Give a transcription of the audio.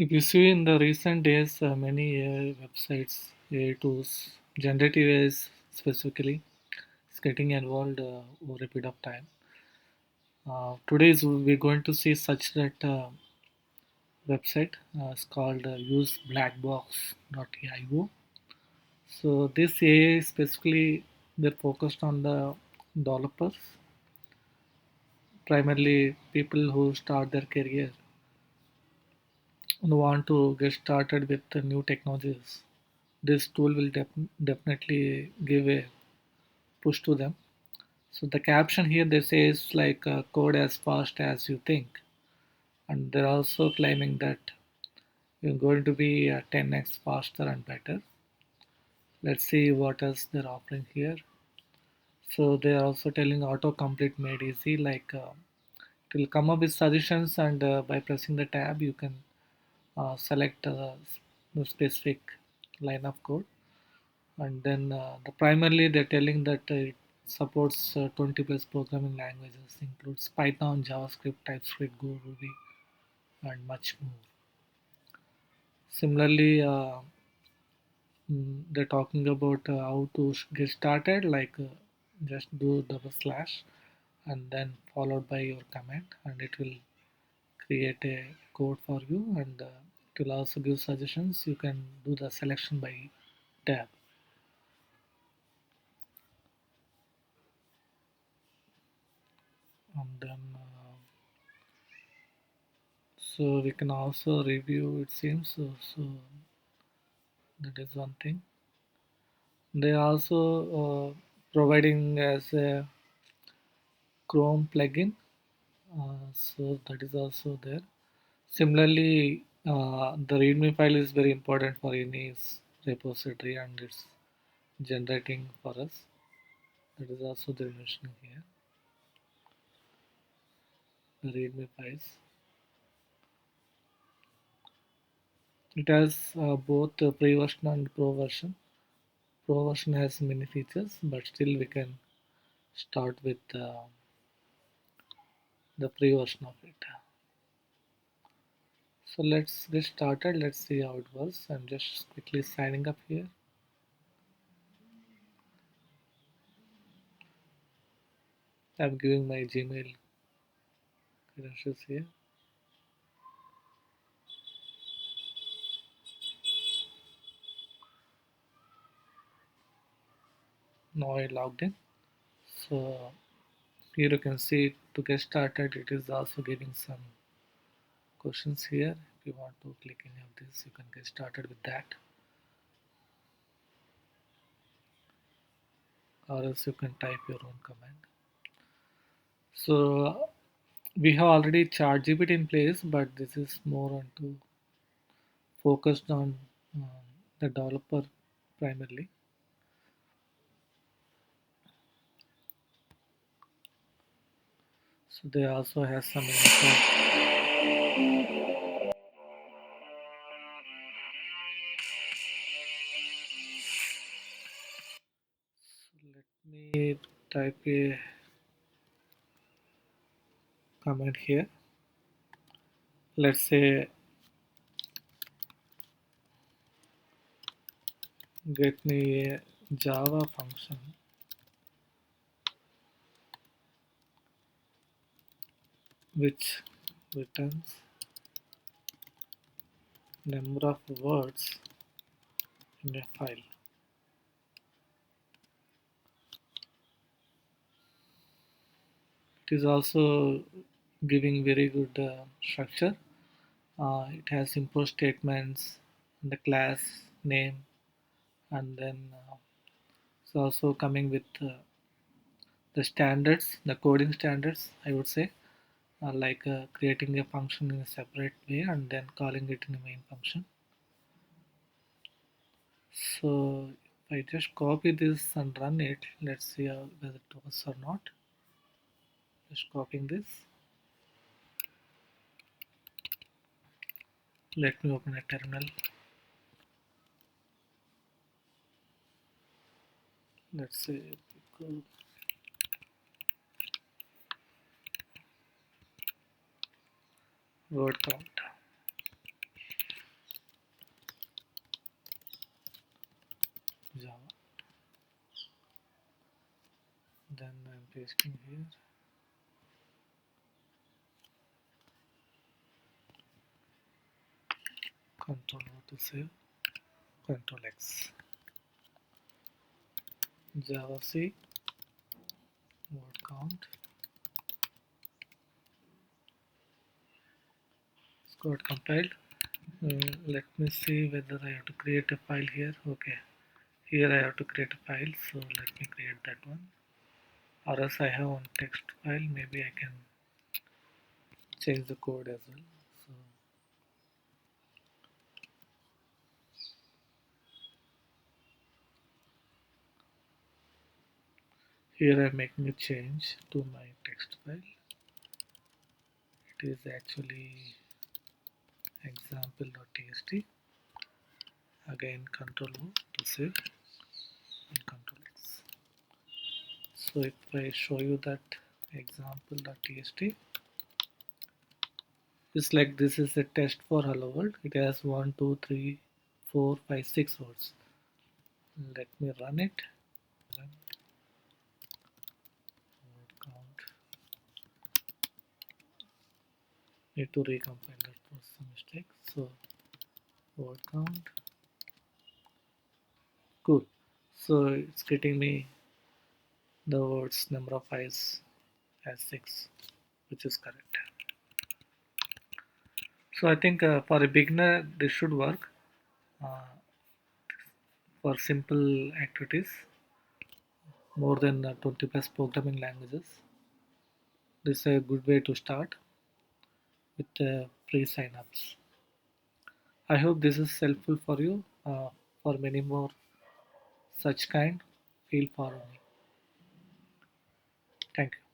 If you see in the recent days, many AI websites, AI tools, generative AI specifically, is getting involved over a period of time. We're going to see such that website is called useblackbox.io. So this AI specifically they're focused on the developers, primarily people who start their career and want to get started with the new technologies. This tool will definitely give a push to them. So the caption here they say is like code as fast as you think, and they're also claiming that you're going to be 10x faster and better. Let's see what else they're offering here. So they are also telling autocomplete made easy, like it will come up with suggestions, and by pressing the tab, you can select the specific line of code. And then the primarily they're telling that it supports 20 plus programming languages, includes Python, JavaScript, TypeScript, Go, Ruby, and much more. Similarly, they're talking about how to get started, like just do double slash and then followed by your command, and it will create a code for you, and it will also give suggestions. You can do the selection by tab, and then so we can also review, it seems. So that is one thing. They also providing as a Chrome plugin, so that is also there. Similarly, the README file is very important for any repository, and it's generating for us. That is also the mentioning here. The README files. It has both the pre version and pro version. Pro version has many features, but still we can start with the pre version of it. So let's get started. Let's see how it was. I'm just quickly signing up here. I'm giving my Gmail credentials here. Now I logged in. So here you can see to get started, it is also giving some questions here. If you want to click any of this, you can get started with that, or else you can type your own command. So we have already ChatGPT in place, but this is more onto focused on um, the developer primarily. So they also has some info. So let me type a comment here. Let's say get me a Java function which returns number of words in a file. It is also giving very good structure. It has import statements, the class name, and then it's also coming with the standards, the coding standards, I would say, like creating a function in a separate way and then calling it in a main function. So if I just copy this and run it, let's see whether it works or not. Just copying this. Let me open a terminal. Let's say word count. then I'm pasting here. Control O to save. Control X. Java C. Word count. It's got compiled. Let me see whether I have to create a file here. Okay, here I have to create a file, so let me create that one. Or else I have one text file, maybe I can change the code as well. So here I'm making a change to my text file. It is actually example.txt. Again Control O to save and Control X. So if I show you that example.txt, it's like this is a test for hello world. It has 1 2 3 4 5 6 words. Let me run it. Run word count. Need to recompile, that was a mistake. So word count. Cool. So it's getting me the words number of eyes as 6, which is correct. So I think for a beginner this should work. Uh, for simple activities, more than 20 plus programming languages, this is a good way to start with free signups. I hope this is helpful for you. For many more such kind, feel follow me. Thank you.